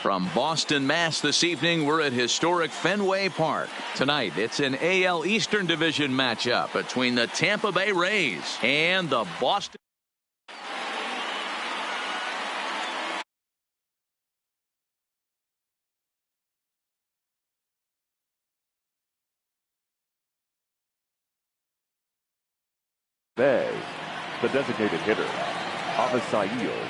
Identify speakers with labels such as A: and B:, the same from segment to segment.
A: From Boston, Mass. This evening, we're at historic Fenway Park. Tonight, it's an AL Eastern Division matchup between the Tampa Bay Rays and the Boston.
B: Bay, the designated hitter, Avisaíl.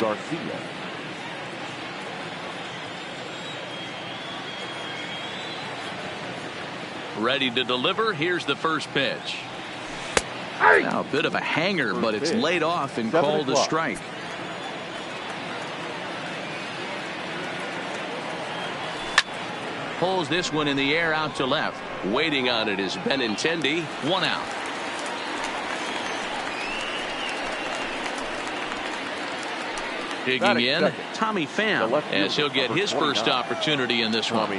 B: Garcia.
A: Ready to deliver. Here's the first pitch. Now a bit of a hanger, but it's laid off and called a strike. Pulls this one in the air out to left. Waiting on it is Benintendi. 1 out. Digging in, Tommy Pham, as he'll get his first opportunity in this one.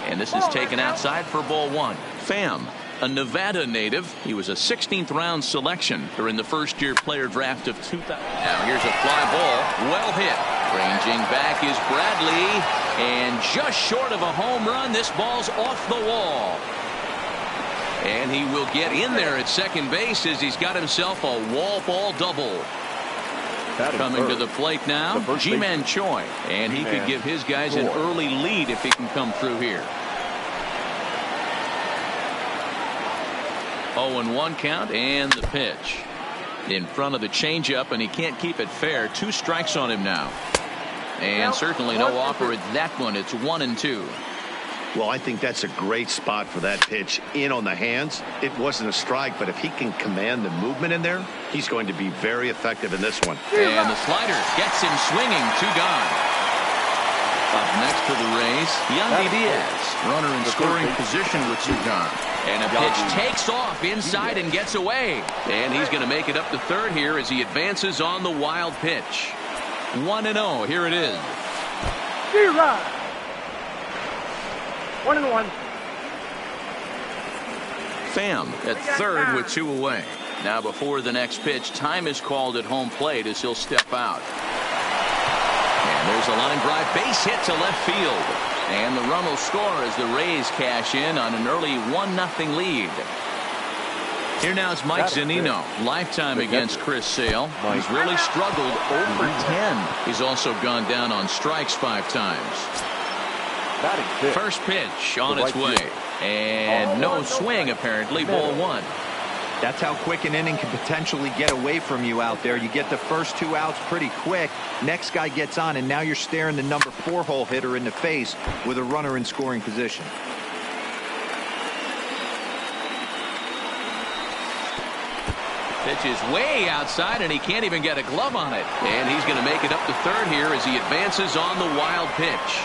A: And this is taken outside for ball 1. Pham, a Nevada native. He was a 16th round selection during the first year player draft of 2000. Now here's a fly ball, well hit. Ranging back is Bradley, and just short of a home run, this ball's off the wall. And he will get in there at second base as he's got himself a wall ball double. Coming to the plate now, Ji-Man Choi, and he could give his guys an early lead if he can come through here. 0-1 count, and the pitch in front of the changeup, and he can't keep it fair. 2 strikes on him now, and certainly no offer at that one. It's 1-2.
C: Well, I think that's a great spot for that pitch in on the hands. It wasn't a strike, but if he can command the movement in there, he's going to be very effective in this one.
A: And the slider gets him swinging. 2 gone. Up next for the Rays, Yandy Diaz. Runner in scoring position with 2 gone. And a pitch takes off inside and gets away. And he's going to make it up to third here as he advances on the wild pitch. 1-0. Here it is.
D: 1-1.
A: Pham at third with 2 away. Now before the next pitch, time is called at home plate as he'll step out. And there's a line drive base hit to left field. And the run will score as the Rays cash in on an early 1-0 lead. Here now is Mike Zunino. Lifetime against Chris Sale. He's really struggled over 10. He's also gone down on strikes 5 times. First pitch on its way. And no swing apparently. Ball 1.
E: That's how quick an inning can potentially get away from you out there. You get the first 2 outs pretty quick. Next guy gets on, and now you're staring the number 4 hole hitter in the face with a runner in scoring position.
A: Pitch is way outside, and he can't even get a glove on it. And he's going to make it up to third here as he advances on the wild pitch.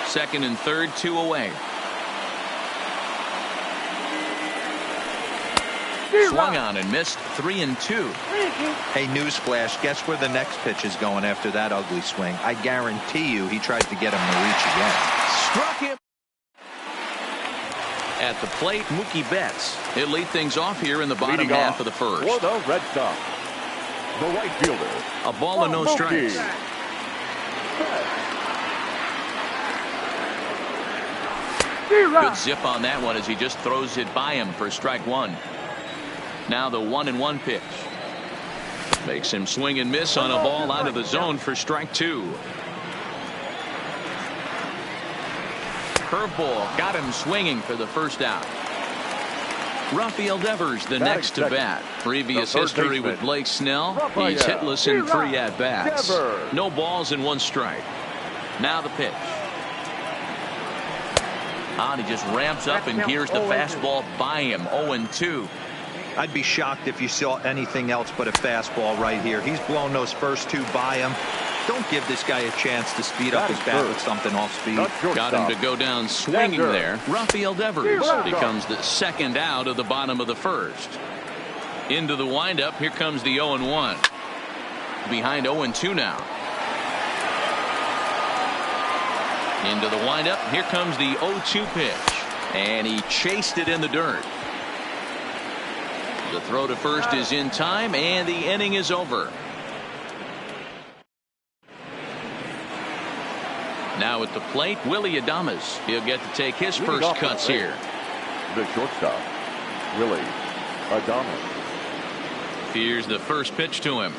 A: Second and third, 2 away. Swung on and missed. 3-2.
E: Hey, newsflash, guess where the next pitch is going after that ugly swing? I guarantee you he tries to get him to reach again.
A: Struck him. At the plate, Mookie Betts. He'll lead things off here in the bottom half of the first.
B: For the Red Sox, the right fielder.
A: A ball and no strikes. Good zip on that one as he just throws it by him for strike 1. Now the 1-1 pitch. Makes him swing and miss on a ball out of the zone for strike 2. Curveball got him swinging for the first out. Rafael Devers the next to bat. Previous history with Blake Snell. He's hitless in 3 at-bats. No balls and 1 strike. Now the pitch. And he just ramps up and gears the fastball by him. 0-2.
E: I'd be shocked if you saw anything else but a fastball right here. He's blown those first 2 by him. Don't give this guy a chance to speed up his bat with something off speed.
A: Got him to go down swinging there. Rafael Devers becomes the second out of the bottom of the first. Into the windup. Here comes the 0-1. Behind 0-2 now. Into the windup. Here comes the 0-2 pitch. And he chased it in the dirt. The throw to first is in time, and the inning is over. Now at the plate, Willie Adames. He'll get to take his first cuts here.
B: The shortstop, Willie Adames.
A: Here's the first pitch to him.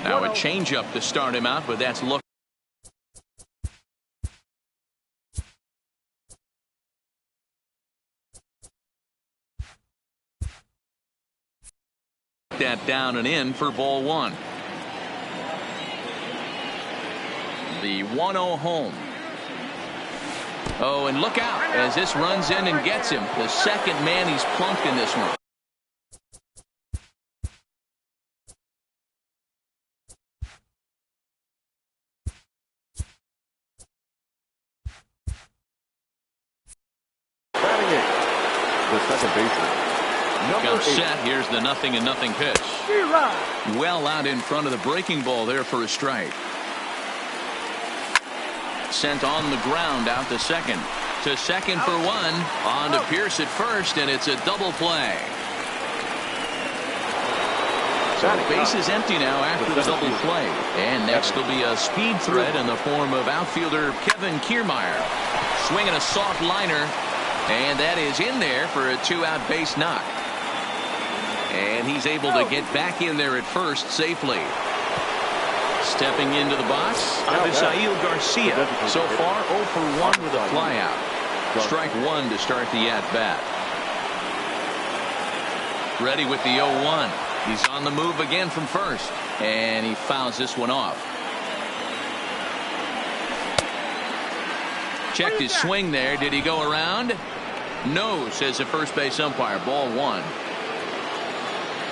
A: Now a changeup to start him out, but that's looked that down and in for ball 1. The 1-0 home. Oh, and look out as this runs in and gets him. The second man he's plunked in this one.
B: Batting it, the second baseman.
A: Comes set. Here's the 0-0 pitch. Well out in front of the breaking ball there for a strike. Sent on the ground out to second. To second for 1. On to Pierce at first, and it's a double play. So the base is empty now after the double play. And next will be a speed threat in the form of outfielder Kevin Kiermaier. Swinging a soft liner. And that is in there for a 2-out base knock. And he's able to get back in there at first safely. Stepping into the box, Avisail Garcia. So far 0 for 1 with a flyout. Strike 1 to start the at-bat. Ready with the 0-1. He's on the move again from first. And he fouls this one off. Checked his swing there. Did he go around? No, says the first base umpire. Ball 1.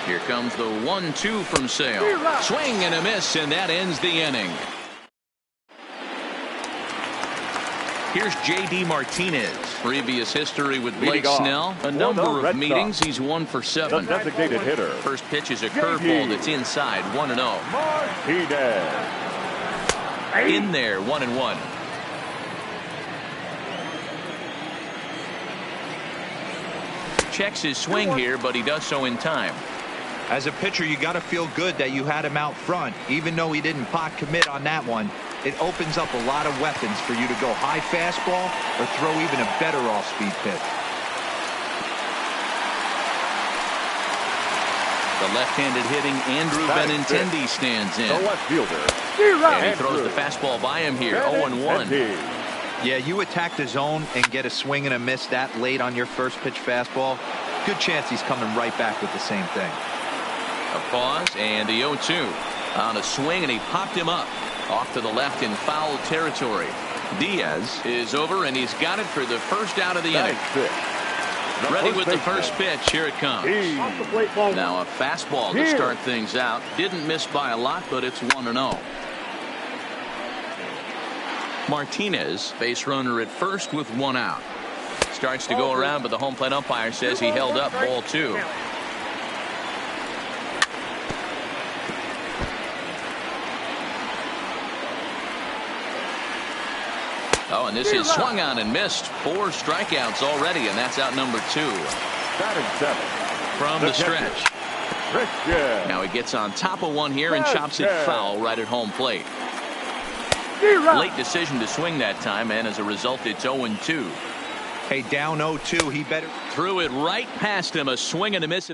A: Here comes the 1-2 from Sale. Swing and a miss, and that ends the inning. Here's J.D. Martinez. Previous history with Blake Snell. A number of meetings. He's 1 for 7.
B: The designated hitter.
A: First pitch is a curveball that's inside. 1-0.
B: Martinez.
A: In there. 1-1. Checks his swing here, but he does so in time.
E: As a pitcher, you got to feel good that you had him out front. Even though he didn't pot commit on that one, it opens up a lot of weapons for you to go high fastball or throw even a better off-speed pitch.
A: The left-handed hitting Andrew Benintendi stands in.
B: The left fielder.
A: And he throws the fastball by him here. 0-1.
E: Yeah, you attack the zone and get a swing and a miss that late on your first pitch fastball. Good chance he's coming right back with the same thing.
A: A pause and the 0-2 on a swing, and he popped him up off to the left in foul territory. Diaz is over, and he's got it for the first out of the inning. Ready with the first pitch. Here it comes. Now a fastball to start things out. Didn't miss by a lot, but it's 1-0. Martinez, base runner at first with 1 out. Starts to go around, but the home plate umpire says he held up. Ball 2. Oh, and this is swung on and missed. 4 strikeouts already, and that's out number 2.
B: Batting 7.
A: From the stretch. Now he gets on top of one here and chops it foul right at home plate. Late decision to swing that time, and as a result, it's 0-2.
E: Hey, down 0-2. He better.
A: Threw it right past him. A swing and a miss.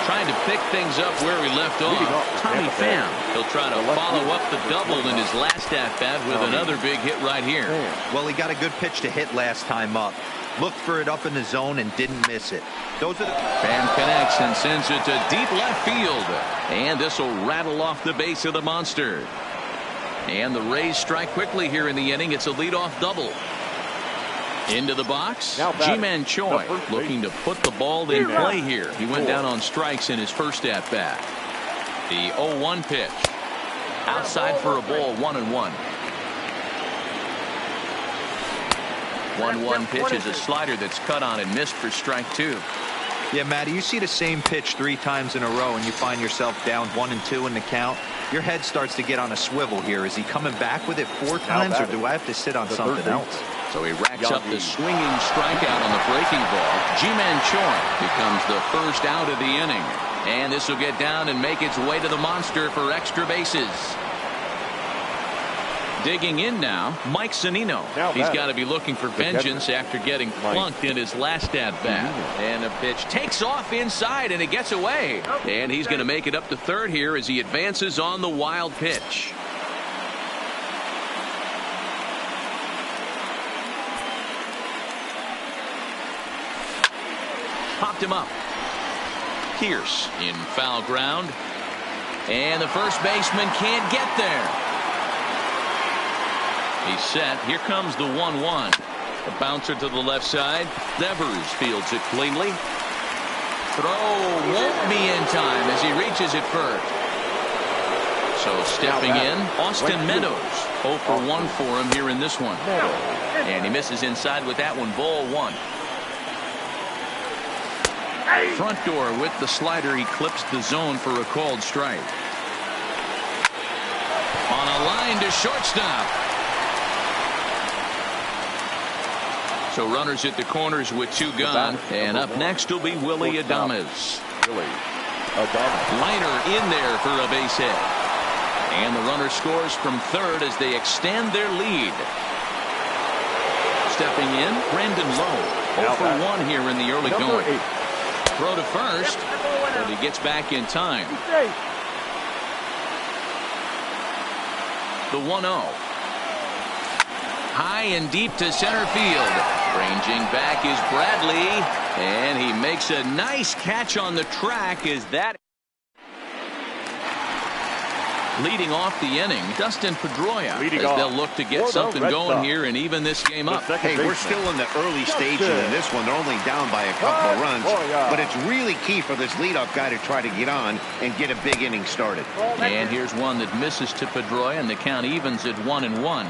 A: Trying to pick things up where we left off. Tommy Pham. He'll try to follow up the double in his last at-bat with another big hit right here.
E: Well, he got a good pitch to hit last time up. Looked for it up in the zone and didn't miss it. Those are the.
A: Pham connects and sends it to deep left field. And this will rattle off the base of the monster. And the Rays strike quickly here in the inning. It's a leadoff double. Into the box, Ji-Man Choi looking to put the ball in play here. He went down on strikes in his first at-bat. The 0-1 pitch. Outside for a ball, 1-1. 1-1 pitch is a slider that's cut on and missed for strike 2.
E: Yeah, Matty, you see the same pitch 3 times in a row and you find yourself down 1-2 in the count. Your head starts to get on a swivel here. Is he coming back with it 4 times, or do I have to sit on something else?
A: So he racks up the swinging strikeout on the breaking ball. Ji-Man Choi becomes the first out of the inning. And this will get down and make its way to the monster for extra bases. Digging in now, Mike Zunino. He's got to be looking for vengeance after getting plunked in his last at-bat. And the pitch takes off inside, and it gets away. And he's going to make it up to third here as he advances on the wild pitch. Popped him up. Pierce in foul ground. And the first baseman can't get there. He's set. Here comes the 1-1. The bouncer to the left side. Devers fields it cleanly. Throw won't be in time as he reaches it first. So stepping in, Austin Meadows. 0 for 1 for him here in this one. And he misses inside with that one. Ball 1. Front door with the slider. He clips the zone for a called strike. On a line to shortstop. So runners at the corners with 2 gone. And up next will be Willie Adames. Liner in there for a base hit. And the runner scores from third as they extend their lead. Stepping in, Brandon Lowe. 0 for 1 here in the early going. Throw to first, but he gets back in time. The 1-0. High and deep to center field. Ranging back is Bradley, and he makes a nice catch on the track. Is that leading off the inning? Dustin Pedroia, as they'll look to get something going here and even this game up.
C: Hey, we're still in the early stages in this one. They're only down by a couple of runs, but it's really key for this leadoff guy to try to get on and get a big inning started.
A: And here's one that misses to Pedroia, and the count evens at 1-1.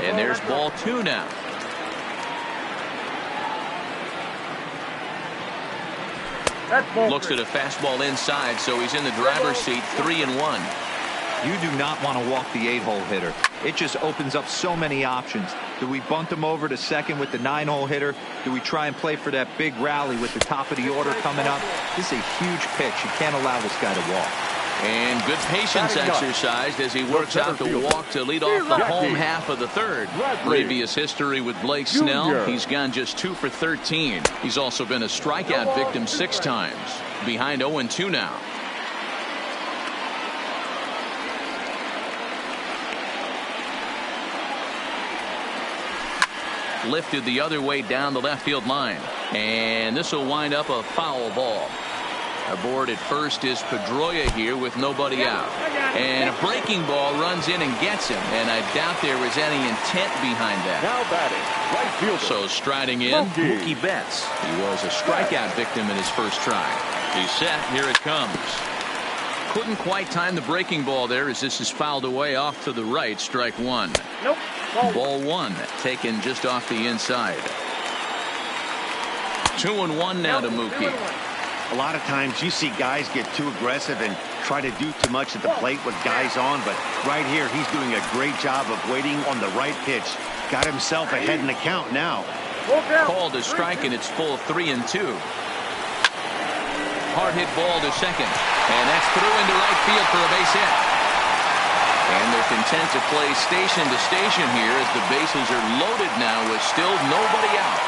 A: And there's ball 2 now. Looks at a fastball inside, so he's in the driver's seat, 3-1.
E: You do not want to walk the 8-hole hitter. It just opens up so many options. Do we bunt him over to second with the 9-hole hitter? Do we try and play for that big rally with the top of the order coming up? This is a huge pitch. You can't allow this guy to walk.
A: And good patience exercised as he works out the walk to lead off the home half of the third. Previous history with Blake Snell, he's gone just 2 for 13. He's also been a strikeout victim 6 times. Behind 0-2 now. Lifted the other way down the left field line. And this will wind up a foul ball. Aboard at first is Pedroia here with nobody out. And a breaking ball runs in and gets him. And I doubt there was any intent behind that.
B: Now batting, right fielder.
A: So striding in, Mookie Betts. He was a strikeout victim in his first try. He's set. Here it comes. Couldn't quite time the breaking ball there as this is fouled away off to the right. Strike 1.
D: Nope.
A: Ball 1 taken just off the inside. 2-1 now to Mookie.
C: A lot of times you see guys get too aggressive and try to do too much at the plate with guys on, but right here he's doing a great job of waiting on the right pitch. Got himself ahead in the count now.
A: Called a strike, and it's full 3-2. Hard hit ball to second, and that's through into right field for a base hit. And they're content to play station to station here as the bases are loaded now with still nobody out.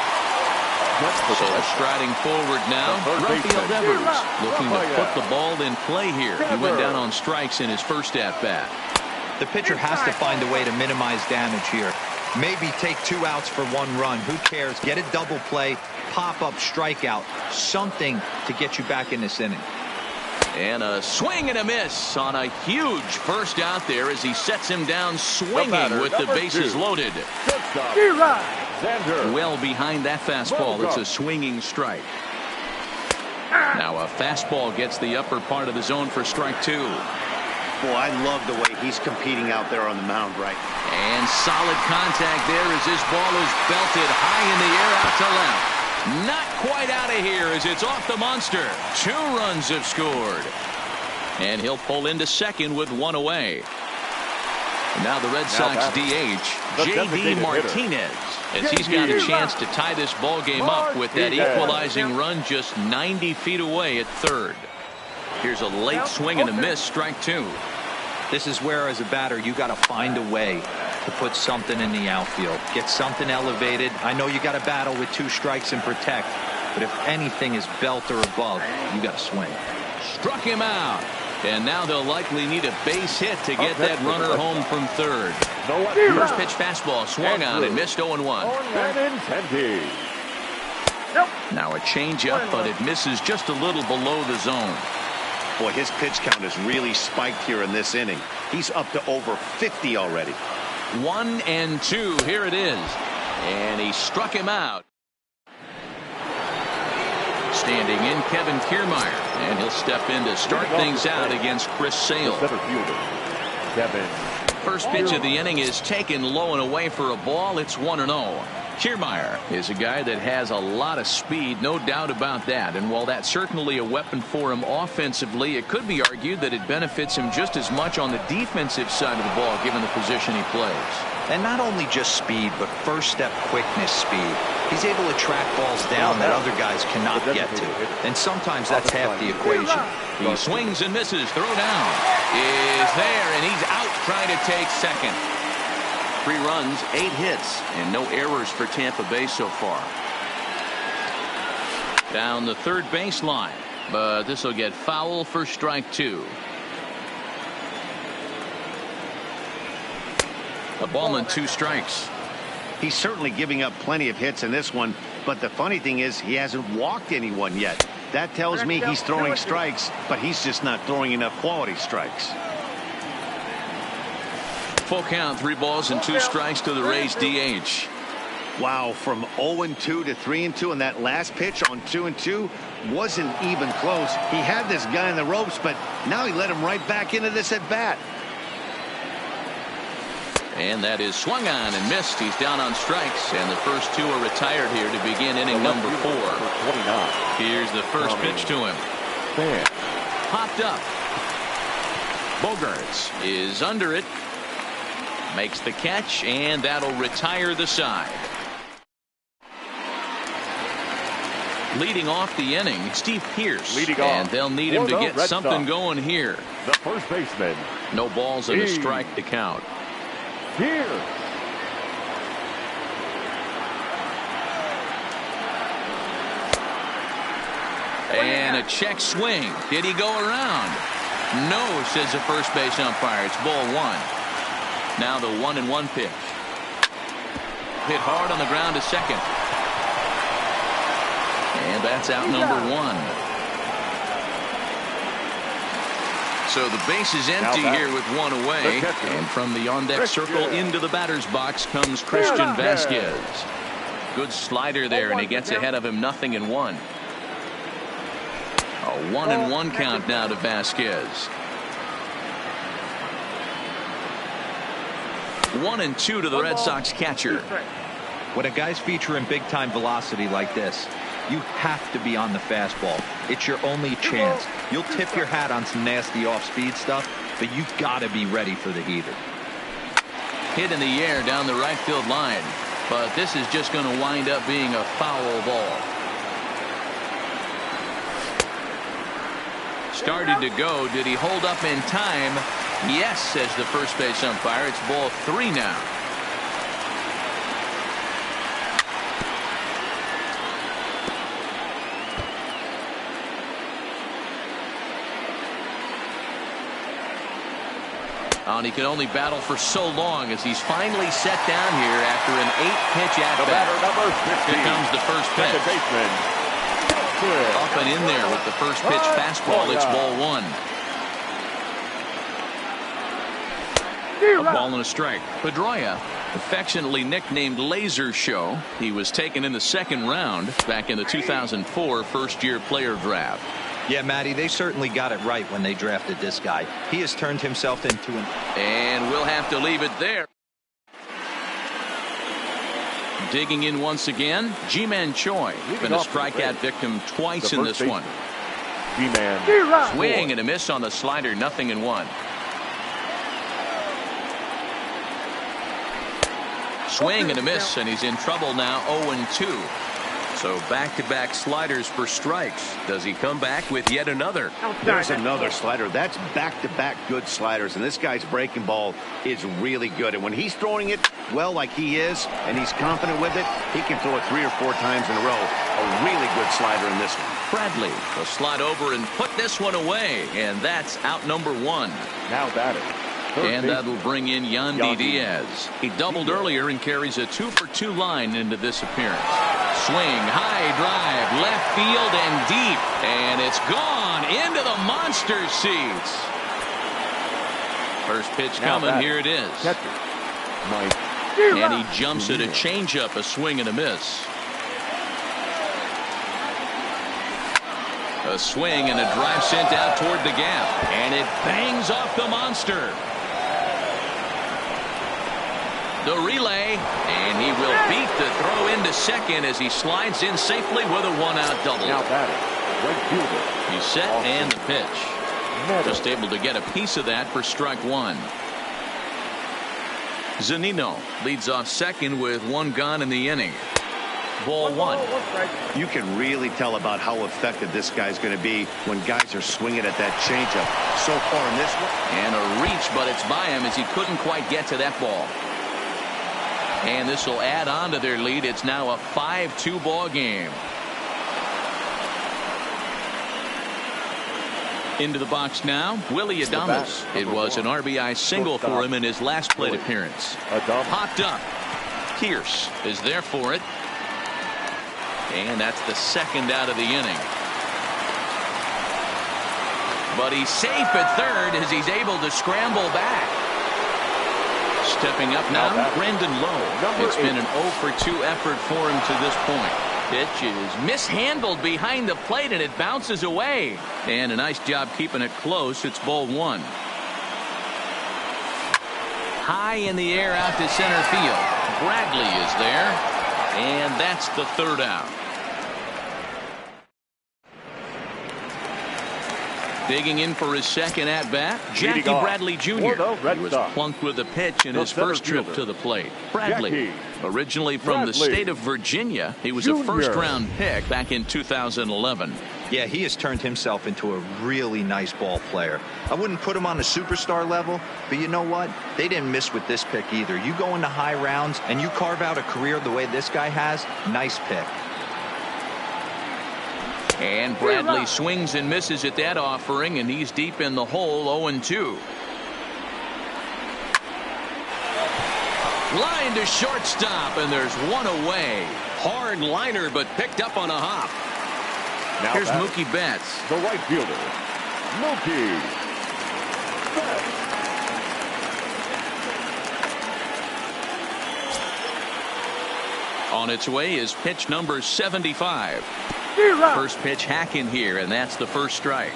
A: So striding forward now, Rafael Devers looking to put the ball in play here. He went down on strikes in his first at-bat.
E: The pitcher has to find a way to minimize damage here. Maybe take 2 outs for 1 run. Who cares? Get a double play, pop-up strikeout, something to get you back in this inning.
A: And a swing and a miss on a huge first out there as he sets him down swinging with the bases loaded. Well behind that fastball. It's a swinging strike. Now a fastball gets the upper part of the zone for strike 2.
C: Boy, I love the way he's competing out there on the mound right.
A: And solid contact there as this ball is belted high in the air out to left. Not quite out of here as it's off the monster. 2 runs have scored. And he'll pull into second with 1 away. And now the Red Sox DH, J.D. Martinez, as he's got a chance to tie this ball game up with that equalizing run just 90 feet away at third. Here's a late swing and a miss, strike 2.
E: This is where, as a batter, you got to find a way to put something in the outfield. Get something elevated. I know you got to battle with 2 strikes and protect, but if anything is belt or above, you got to swing.
A: Struck him out. And now they'll likely need a base hit to get that runner home from third. First pitch fastball swung on and missed 0-1. Now a changeup, but it misses just a little below the zone.
C: Boy, his pitch count has really spiked here in this inning. He's up to over 50 already.
A: 1-2. Here it is. And he struck him out. Standing in, Kevin Kiermaier, and he'll step in to start things out against Chris Sale. First pitch of the inning is taken low and away for a ball. It's 1-0. Kiermaier is a guy that has a lot of speed, no doubt about that. And while that's certainly a weapon for him offensively, it could be argued that it benefits him just as much on the defensive side of the ball, given the position he plays.
E: And not only just speed, but first step quickness speed. He's able to track balls down that other guys cannot get to. And sometimes that's half the equation.
A: He swings and misses. Throw down is there, and he's out trying to take second. 3 runs, 8 hits, and no errors for Tampa Bay so far. Down the third baseline, but this will get foul for strike 2. A ball and 2 strikes.
C: He's certainly giving up plenty of hits in this one, but the funny thing is he hasn't walked anyone yet. That tells me he's throwing strikes, but he's just not throwing enough quality strikes.
A: Full count, 3 balls and 2 strikes to the Rays DH.
C: Wow, from 0-2 to 3-2, and that last pitch on 2-2 wasn't even close. He had this guy in the ropes, but now he let him right back into this at bat.
A: And that is swung on and missed. He's down on strikes, and the first 2 are retired here to begin inning number 4. Here's the first pitch to him. Popped up. Bogarts is under it. Makes the catch, and that'll retire the side. Leading off the inning, Steve Pearce. And they'll need him to get something going here.
B: The first baseman.
A: No balls and a strike to count.
B: Here.
A: And a check swing. Did he go around? No, says the first base umpire. It's ball 1. Now the 1-1 pitch. Hit hard on the ground to second. And that's out number 1. So the base is empty here with 1 away. And from the on-deck circle into the batter's box comes Christian Vasquez. Good slider there, and he gets ahead of him 0-1. A 1-1 count now to Vasquez. 1-2 to the Red Sox catcher.
E: When a guy's featuring big-time velocity like this, you have to be on the fastball. It's your only chance. You'll tip your hat on some nasty off-speed stuff, but you've got to be ready for the heater.
A: Hit in the air down the right field line, but this is just going to wind up being a foul ball. Started to go. Did he hold up in time? Yes, says the first base umpire. It's ball 3 now. And he can only battle for so long as he's finally set down here after an 8-pitch at-bat. Here comes the first pitch. Up and in there with the first pitch fastball. It's ball 1. A ball and a strike. Pedroia, affectionately nicknamed Laser Show. He was taken in the 2nd round back in the 2004 first-year player draft.
E: Yeah, Matty, they certainly got it right when they drafted this guy. He has turned himself into an...
A: And we'll have to leave it there. Digging in once again, Ji-Man Choi. Been a strikeout victim twice in this one.
B: Ji-Man.
A: Swing and a miss on the slider, 0-1. Swing and a miss, and he's in trouble now, 0-2. So back-to-back sliders for strikes. Does he come back with yet another?
C: There's another slider. That's back-to-back good sliders, and this guy's breaking ball is really good. And when he's throwing it well like he is, and he's confident with it, he can throw it 3 or 4 times in a row. A really good slider in this one.
A: Bradley will slide over and put this one away, and that's out number 1.
B: Now batting.
A: And that'll bring in Yandy Diaz. He doubled earlier and carries a 2-for-2 line into this appearance. Swing, high drive, left field and deep. And it's gone into the monster seats. First pitch coming. Here it is. And he jumps at a changeup, a swing and a miss. A swing and a drive sent out toward the gap. And it bangs off the monster. The relay, and he will beat the throw into second as he slides in safely with a 1-out double.
B: Now batting. Right fielder.
A: He's set and the pitch. Just able to get a piece of that for strike 1. Zunino leads off second with 1 gone in the inning. Ball 1.
C: You can really tell about how effective this guy's going to be when guys are swinging at that changeup. So far in this one.
A: And a reach, but it's by him as he couldn't quite get to that ball. And this will add on to their lead. It's now a 5-2 ball game. Into the box now, Willie Adames. It was an RBI single for him in his last plate appearance. Popped up. Pierce is there for it. And that's the second out of the inning. But he's safe at third as he's able to scramble back. Stepping up now, Brendan Lowe. It's been an 0 for 2 effort for him to this point. Pitch is mishandled behind the plate and it bounces away. And a nice job keeping it close. It's ball 1. High in the air out to center field. Bradley is there. And that's the third out. Digging in for his second at-bat, Jackie Bradley Jr. He was plunked with a pitch in his first trip to the plate. Bradley, originally from the state of Virginia, he was a first-round pick back in 2011.
E: Yeah, he has turned himself into a really nice ball player. I wouldn't put him on the superstar level, but you know what? They didn't miss with this pick either. You go into high rounds and you carve out a career the way this guy has, nice pick.
A: And Bradley swings and misses at that offering, and he's deep in the hole, 0-2. Line to shortstop, and there's one away. Hard liner, but picked up on a hop.
B: Now
A: here's Mookie Betts.
B: The right fielder, Mookie Betts.
A: On its way is pitch number 75. First pitch hacking here, and that's the first strike.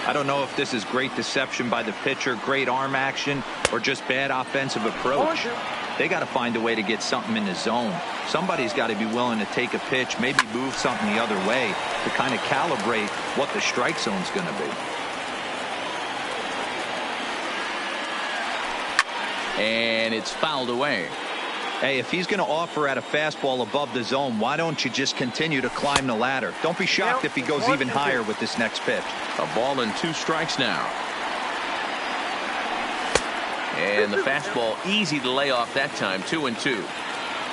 E: I don't know if this is great deception by the pitcher, great arm action, or just bad offensive approach. They got to find a way to get something in the zone. Somebody's got to be willing to take a pitch, maybe move something the other way to kind of calibrate what the strike zone's going to be.
A: And it's fouled away.
E: Hey, if he's going to offer at a fastball above the zone, why don't you just continue to climb the ladder? Don't be shocked if he goes even higher with this next pitch.
A: A ball and 2 strikes now. And the fastball easy to lay off that time, 2-2.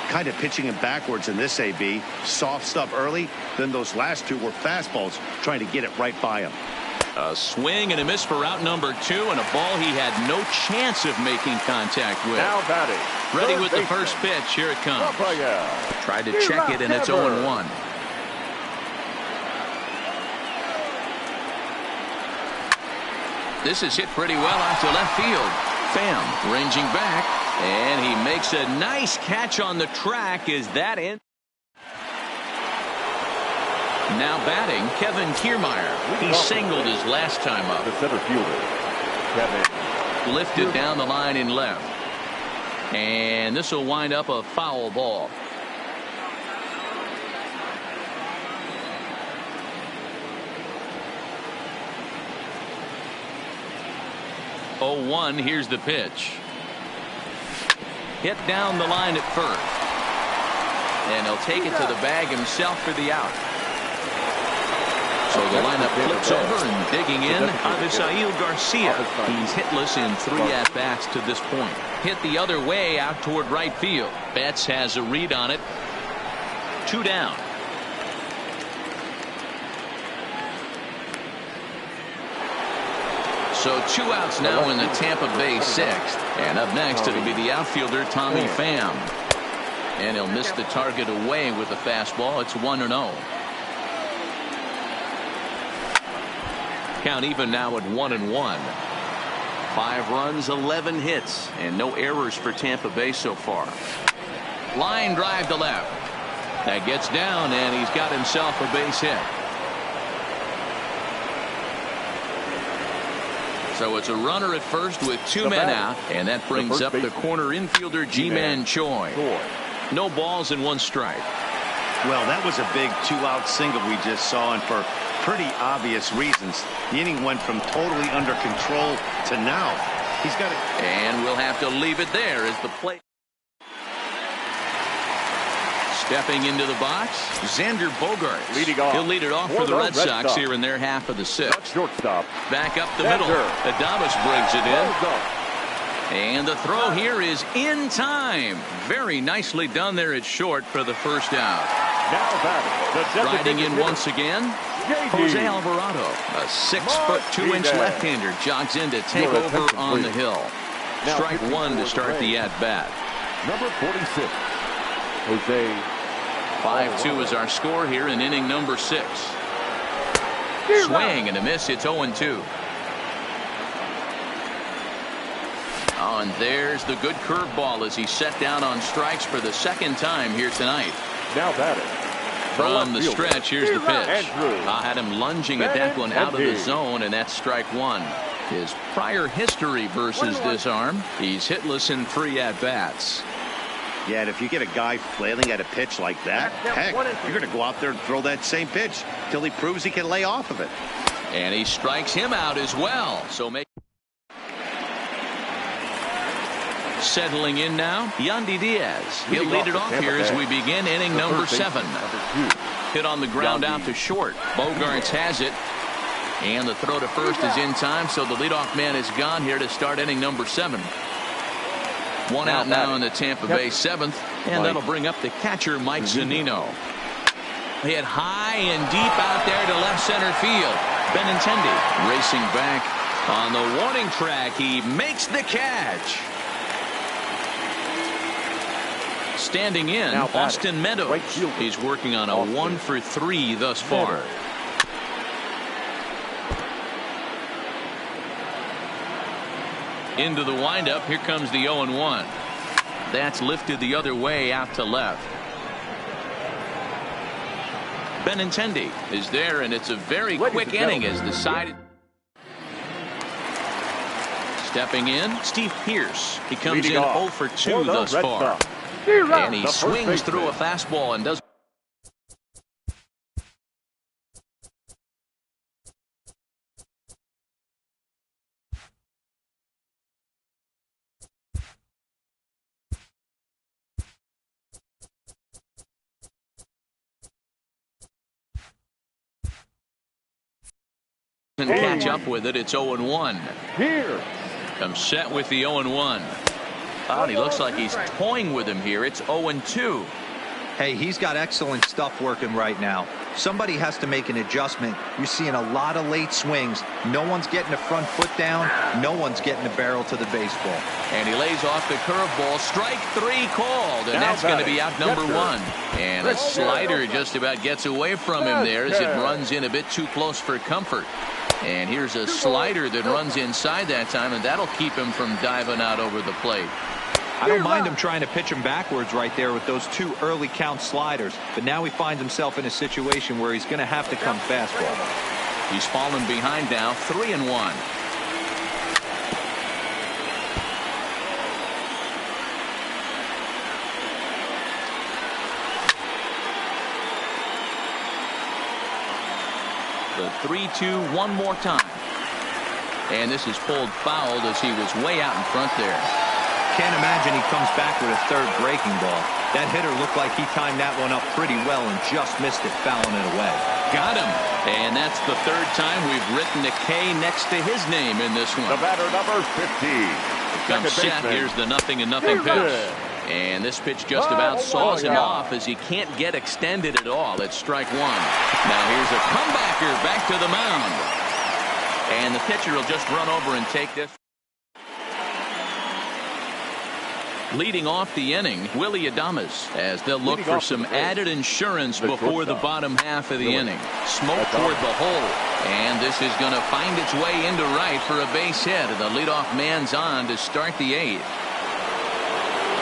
C: Kind of pitching him backwards in this AB. Soft stuff early, then those last 2 were fastballs trying to get it right by him.
A: A swing and a miss for out number 2, and a ball he had no chance of making contact with.
B: Now batting.
A: Ready with the first pitch. Here it comes. Tried to check it, and it's 0-1. This is hit pretty well out to left field. Pham ranging back, and he makes a nice catch on the track. Is that in? Now batting, Kevin Kiermaier. He singled his last time up.
B: The center fielder, Kevin.
A: Lifted down the line in left. And this will wind up a foul ball. Oh, 0-1. Here's the pitch. Hit down the line at first. And he'll take it to the bag himself for the out. So the lineup flips over, and digging in, Avisail Garcia. He's hitless in 3 at-bats to this point. Hit the other way out toward right field. Betts has a read on it. 2 down. So 2 outs now in the Tampa Bay 6th. And up next, it'll be the outfielder, Tommy Pham. And he'll miss the target away with a fastball. It's 1-0. Count even now at 1-1. 5 runs, 11 hits, and no errors for Tampa Bay so far. Line drive to left. That gets down, and he's got himself a base hit. So it's a runner at first with 2 men out, and that brings up the corner infielder Ji-Man Choi. No balls and 1 strike.
C: Well, that was a big 2-out single we just saw, and for pretty obvious reasons. The inning went from totally under control to now. He's got it.
A: And we'll have to leave it there as the play. Stepping into the box, Xander Bogaerts.
B: Leading off.
A: He'll lead it off for the Red Sox here in their half of the 6th.
B: Shortstop.
A: Back up the middle. Adames brings it in. And the throw here is in time. Very nicely done there at short for the first out.
B: Now batting.
A: Riding in once again, Jose Alvarado. A 6-foot 2-inch left-hander jogs in to take over on the hill. Strike 1 to start the at-bat.
B: Number 46. Jose.
A: 5-2 is our score here in inning number 6. Swing and a miss. It's 0-2. Oh, and there's the good curveball as he set down on strikes for the second time here tonight.
B: Now batting.
A: From the stretch, here's the pitch. I had him lunging at that one out of the
B: Andrew.
A: zone, and that's strike one. His prior history versus this arm, he's hitless in 3 at-bats.
C: Yeah, and if you get a guy flailing at a pitch like that, heck, you're going to go out there and throw that same pitch till he proves he can lay off of it.
A: And he strikes him out as well. So settling in now, Yandy Diaz. He'll lead it off here as we begin inning number 7. Hit on the ground out to short. Bogarts has it. And the throw to first is in time, so the leadoff man is gone here to start inning number 7. One out now in the Tampa Bay 7th, and that'll bring up the catcher, Mike Zunino. Hit high and deep out there to left center field. Benintendi racing back on the warning track. He makes the catch. Standing in, Austin Meadows. He's working on a 1-for-3 thus far. Into the windup. Here comes the 0-1. That's lifted the other way out to left. Benintendi is there, and it's a very quick inning as decided. Stepping in, Steve Pearce. He comes in 0-for-2 thus far. And he swings through a fastball and does. And catch up with it. It's 0-1.
B: Here
A: Comes set with the 0-1. Oh, and he looks like he's toying with him here. It's 0-2.
E: Hey, he's got excellent stuff working right now. Somebody has to make an adjustment. You're seeing a lot of late swings. No one's getting the front foot down. No one's getting the barrel to the baseball.
A: And he lays off the curveball. Strike 3 called, and that's going to be out number 1. And a slider just about gets away from him there as it runs in a bit too close for comfort. And here's a slider that runs inside that time, and that'll keep him from diving out over the plate.
E: I don't mind him trying to pitch him backwards right there with those 2 early count sliders, but now he finds himself in a situation where he's going to have to come fastball.
A: He's fallen behind now, 3-1. The 3-2 one more time. And this is pulled fouled as he was way out in front there.
E: Can't imagine he comes back with a third breaking ball. That hitter looked like he timed that one up pretty well and just missed it, fouling it away.
A: Got him. And that's the 3rd time we've written a K next to his name in this one.
B: the batter, number 15.
A: Comes set. Here's the 0-0 pitch. And this pitch just about saws him off as he can't get extended at all. It's strike 1. Now here's a comebacker back to the mound. And the pitcher will just run over and take this. Leading off the inning, Willie Adames, as they'll look for some added insurance before the bottom half of the inning. Smoke toward the hole, and this is going to find its way into right for a base hit. And the leadoff man's on to start the 8th.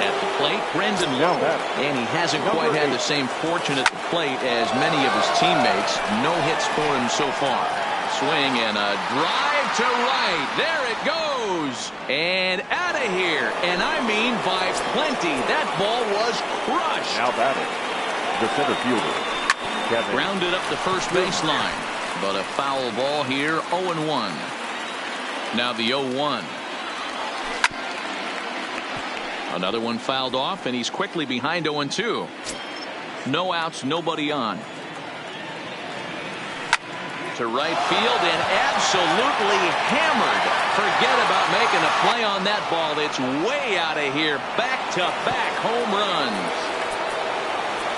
A: At the plate, Brendan Lowe, and he hasn't quite had the same fortune at the plate as many of his teammates. No hits for him so far. Swing and a drive to right. There it goes. And out of here. And I mean by plenty. That ball was crushed.
B: Now batting, the center fielder, Kevin.
A: Grounded up the first baseline. But a foul ball here, 0-1. Now the 0-1. Another one fouled off, and he's quickly behind 0-2. No outs, nobody on. To right field and absolutely hammered. Forget about making a play on that ball. It's way out of here. Back-to-back home runs.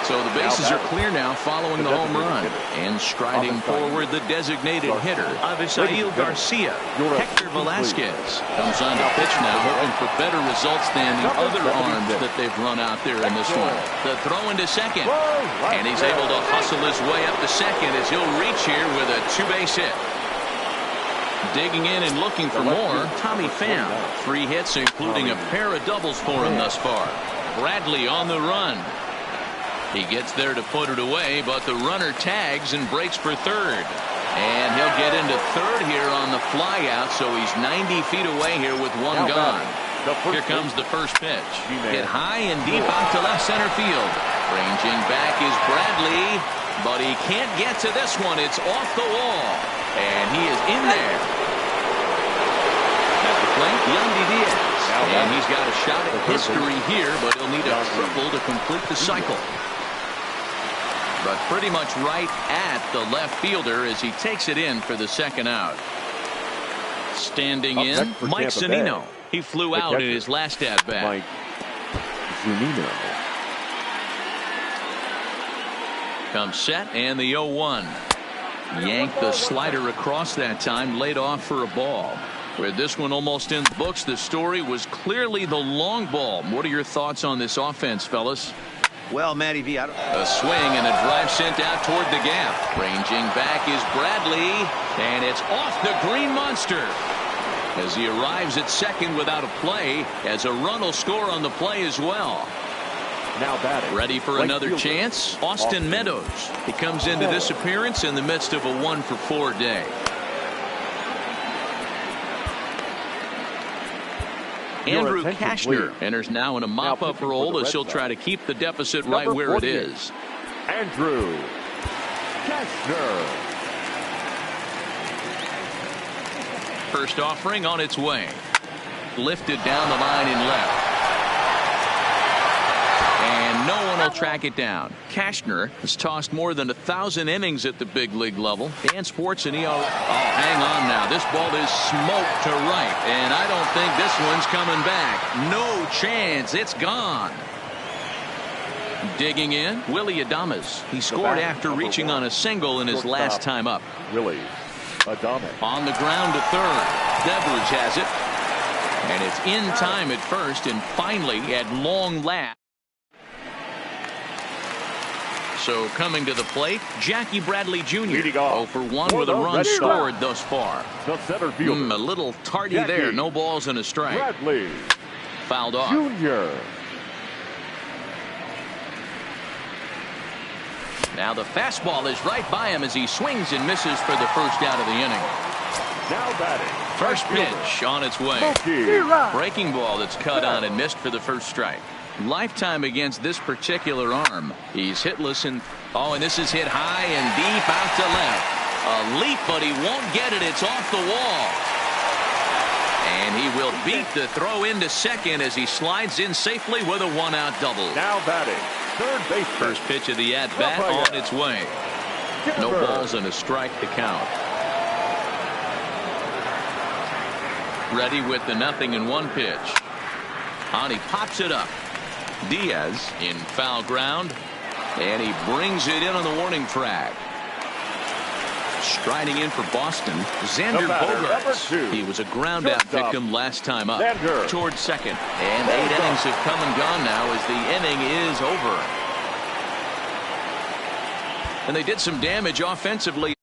A: So the bases are clear now following the home run. And striding forward, the designated hitter, Avisail Garcia. Hector Velasquez comes on to pitch now, hoping for better results than the other arms that they've run out there in this one. The throw into second. And he's able to hustle his way up to second as he'll reach here with a two-base hit. Digging in and looking for more, Tommy Pham. 3 hits, including a pair of doubles for him thus far. Bradley on the run. He gets there to put it away, but the runner tags and breaks for third. And he'll get into third here on the fly out, so he's 90 feet away here with one gone. Here comes the first pitch. Hit high and deep out to left center field. Ranging back is Bradley, but he can't get to this one. It's off the wall, and he is in there. At the plate, Yandy Diaz. And he's got a shot at history here, but he'll need a triple to complete the cycle. But pretty much right at the left fielder as he takes it in for the second out. Standing in, Mike Zunino. He flew out in his last at-bat.
B: Mike Zunino.
A: Comes set and the 0-1. Yanked the slider across that time, laid off for a ball. With this one almost in the books, the story was clearly the long ball. What are your thoughts on this offense, fellas?
C: Well, Matty V,
A: a swing and a drive sent out toward the gap. Ranging back is Bradley, and it's off the green monster. As he arrives at second without a play, as a run will score on the play as well.
B: Now batting.
A: Ready for another chance? Austin Meadows. He comes into this appearance in the midst of a 1-for-4 day. Andrew Cashner enters now in a mop-up role as he'll try to keep the deficit right where it is.
B: Andrew Cashner.
A: First offering on its way. Lifted down the line in left. And no one will track it down. Cashner has tossed more than 1,000 innings at the big league level. Dan Sports and EO. Oh, hang on now. This ball is smoked to right. And I don't think this one's coming back. No chance. It's gone. Digging in, Willie Adames. He scored after reaching on a single in his last time up.
B: Willie Adames.
A: On the ground to third. Devers has it. And it's in time at first, and finally at long last. So coming to the plate, Jackie Bradley Jr. 0 for 1 with a run scored thus far.
B: The center fielder.
A: A little tardy there. No balls and a strike.
B: Bradley
A: fouled off.
B: Jr.
A: Now the fastball is right by him as he swings and misses for the first out of the inning.
B: Now batting.
A: First pitch on its way. Breaking ball that's cut on and missed for the first strike. Lifetime against this particular arm. He's hitless and this is hit high and deep out to left. A leap, but he won't get it. It's off the wall. And he will beat the throw into second as he slides in safely with a 1-out double.
B: Now batting. Third base.
A: First pitch of the at-bat on its way. No balls and a strike to count. Ready with the 0-1 pitch. And he pops it up. Diaz in foul ground, and he brings it in on the warning track. Striding in for Boston, Xander Bogaerts. He was a ground out victim last time up. Towards second, and 8 innings have come and gone now as the inning is over. And they did some damage offensively.